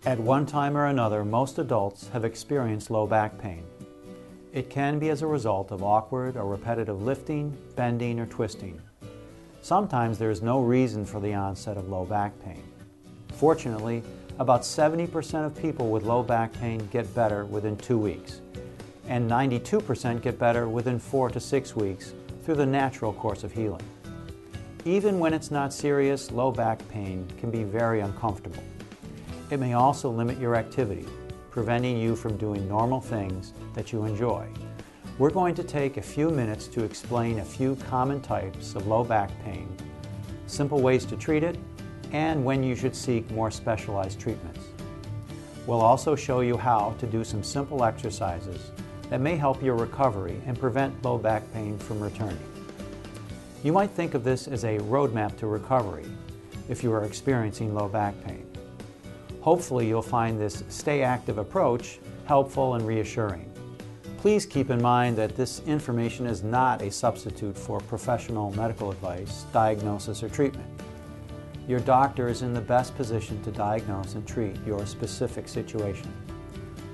At one time or another, most adults have experienced low back pain. It can be as a result of awkward or repetitive lifting, bending, or twisting. Sometimes there is no reason for the onset of low back pain. Fortunately, about 70% of people with low back pain get better within 2 weeks, and 92% get better within 4 to 6 weeks through the natural course of healing. Even when it's not serious, low back pain can be very uncomfortable. It may also limit your activity, preventing you from doing normal things that you enjoy. We're going to take a few minutes to explain a few common types of low back pain, simple ways to treat it, and when you should seek more specialized treatments. We'll also show you how to do some simple exercises that may help your recovery and prevent low back pain from returning. You might think of this as a roadmap to recovery if you are experiencing low back pain. Hopefully you'll find this stay active approach helpful and reassuring. Please keep in mind that this information is not a substitute for professional medical advice, diagnosis, or treatment. Your doctor is in the best position to diagnose and treat your specific situation.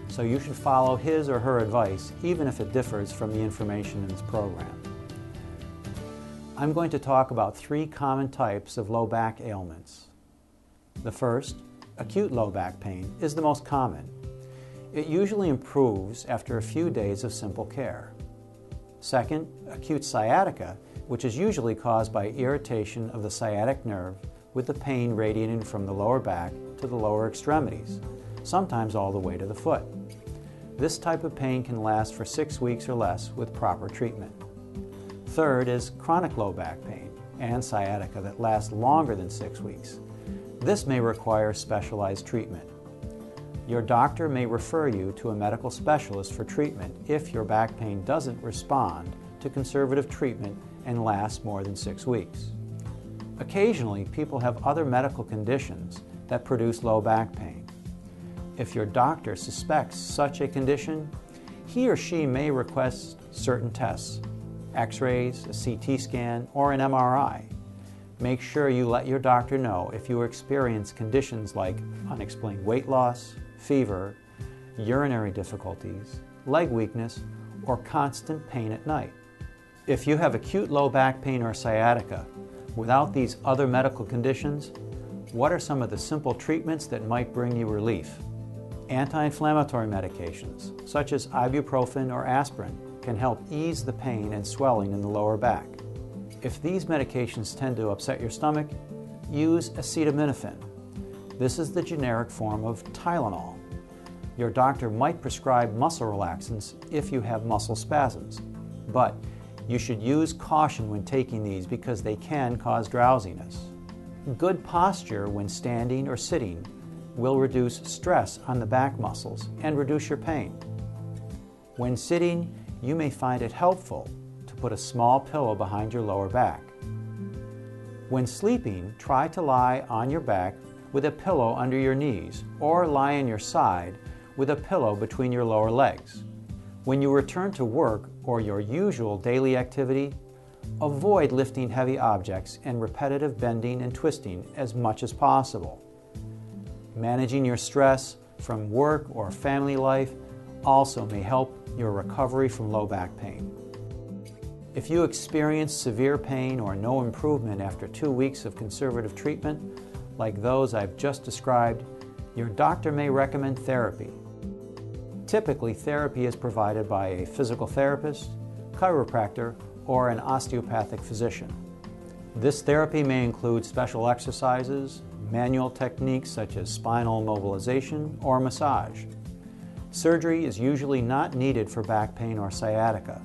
So you should follow his or her advice, even if it differs from the information in this program. I'm going to talk about 3 common types of low back ailments. The first, acute low back pain, is the most common. It usually improves after a few days of simple care. Second, acute sciatica, which is usually caused by irritation of the sciatic nerve with the pain radiating from the lower back to the lower extremities, sometimes all the way to the foot. This type of pain can last for 6 weeks or less with proper treatment. Third is chronic low back pain and sciatica that lasts longer than 6 weeks. This may require specialized treatment. Your doctor may refer you to a medical specialist for treatment if your back pain doesn't respond to conservative treatment and lasts more than 6 weeks. Occasionally, people have other medical conditions that produce low back pain. If your doctor suspects such a condition, he or she may request certain tests, X-rays, a CT scan, or an MRI. Make sure you let your doctor know if you experience conditions like unexplained weight loss, fever, urinary difficulties, leg weakness, or constant pain at night. If you have acute low back pain or sciatica without these other medical conditions, what are some of the simple treatments that might bring you relief? Anti-inflammatory medications, such as ibuprofen or aspirin, can help ease the pain and swelling in the lower back. If these medications tend to upset your stomach, use acetaminophen. This is the generic form of Tylenol. Your doctor might prescribe muscle relaxants if you have muscle spasms, but you should use caution when taking these because they can cause drowsiness. Good posture when standing or sitting will reduce stress on the back muscles and reduce your pain. When sitting, you may find it helpful to put a small pillow behind your lower back. When sleeping, try to lie on your back with a pillow under your knees or lie on your side with a pillow between your lower legs. When you return to work or your usual daily activity, avoid lifting heavy objects and repetitive bending and twisting as much as possible. Managing your stress from work or family life also may help your recovery from low back pain. If you experience severe pain or no improvement after 2 weeks of conservative treatment, like those I've just described, your doctor may recommend therapy. Typically, therapy is provided by a physical therapist, chiropractor, or an osteopathic physician. This therapy may include special exercises, manual techniques such as spinal mobilization or massage. Surgery is usually not needed for back pain or sciatica.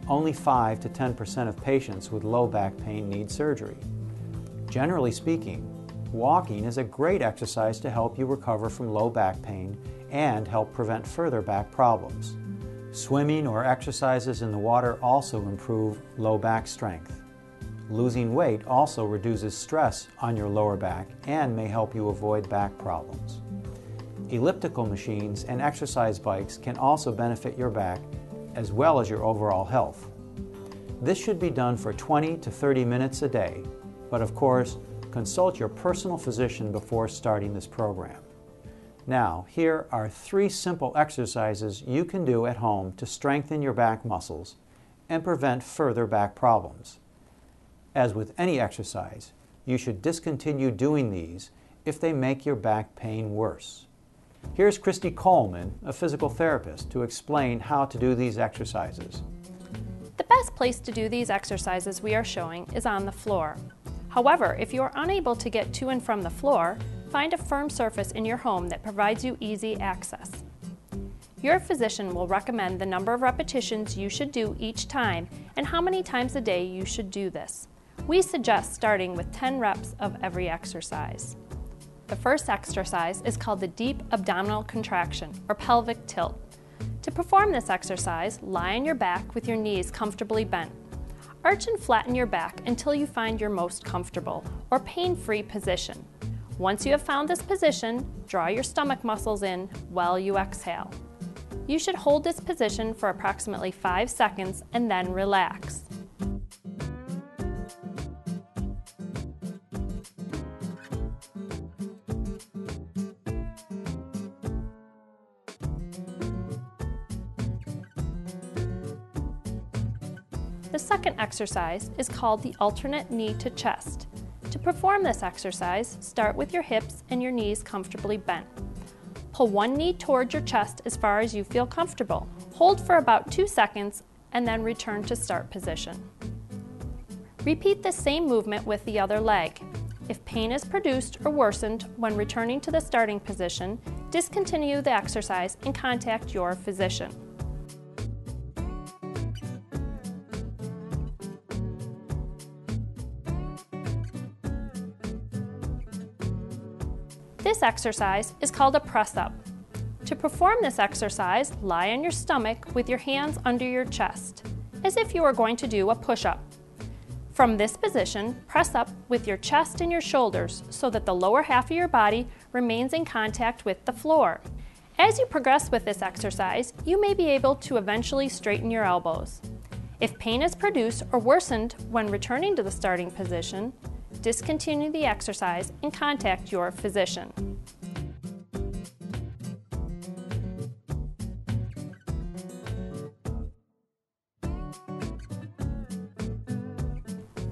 Only 5 to 10% of patients with low back pain need surgery. Generally speaking, walking is a great exercise to help you recover from low back pain and help prevent further back problems. Swimming or exercises in the water also improve low back strength. Losing weight also reduces stress on your lower back and may help you avoid back problems. Elliptical machines and exercise bikes can also benefit your back as well as your overall health. This should be done for 20 to 30 minutes a day, but of course, consult your personal physician before starting this program. Now, here are 3 simple exercises you can do at home to strengthen your back muscles and prevent further back problems. As with any exercise, you should discontinue doing these if they make your back pain worse. Here's Christy Coleman, a physical therapist, to explain how to do these exercises. The best place to do these exercises we are showing is on the floor. However, if you are unable to get to and from the floor, find a firm surface in your home that provides you easy access. Your physician will recommend the number of repetitions you should do each time and how many times a day you should do this. We suggest starting with 10 reps of every exercise. The first exercise is called the deep abdominal contraction, or pelvic tilt. To perform this exercise, lie on your back with your knees comfortably bent. Arch and flatten your back until you find your most comfortable or pain-free position. Once you have found this position, draw your stomach muscles in while you exhale. You should hold this position for approximately 5 seconds and then relax. The second exercise is called the alternate knee to chest. To perform this exercise, start with your hips and your knees comfortably bent. Pull one knee towards your chest as far as you feel comfortable. Hold for about 2 seconds and then return to start position. Repeat the same movement with the other leg. If pain is produced or worsened when returning to the starting position, discontinue the exercise and contact your physician. This exercise is called a press-up. To perform this exercise, lie on your stomach with your hands under your chest, as if you were going to do a push-up. From this position, press up with your chest and your shoulders so that the lower half of your body remains in contact with the floor. As you progress with this exercise, you may be able to eventually straighten your elbows. If pain is produced or worsened when returning to the starting position, discontinue the exercise and contact your physician.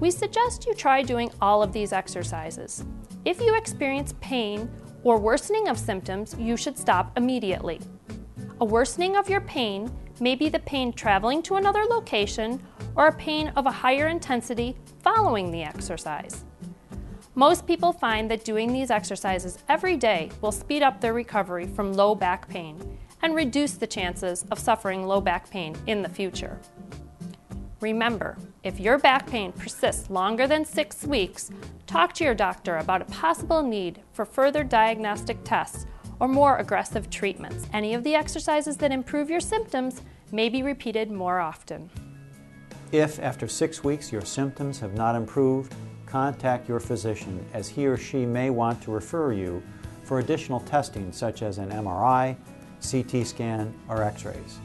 We suggest you try doing all of these exercises. If you experience pain or worsening of symptoms, you should stop immediately. A worsening of your pain may be the pain traveling to another location or a pain of a higher intensity following the exercise. Most people find that doing these exercises every day will speed up their recovery from low back pain and reduce the chances of suffering low back pain in the future. Remember, if your back pain persists longer than 6 weeks, talk to your doctor about a possible need for further diagnostic tests or more aggressive treatments. Any of the exercises that improve your symptoms may be repeated more often. If after 6 weeks your symptoms have not improved, contact your physician, as he or she may want to refer you for additional testing such as an MRI, CT scan, or X-rays.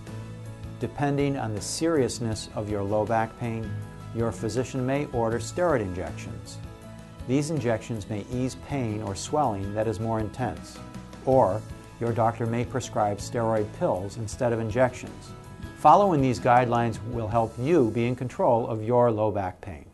Depending on the seriousness of your low back pain, your physician may order steroid injections. These injections may ease pain or swelling that is more intense, or your doctor may prescribe steroid pills instead of injections. Following these guidelines will help you be in control of your low back pain.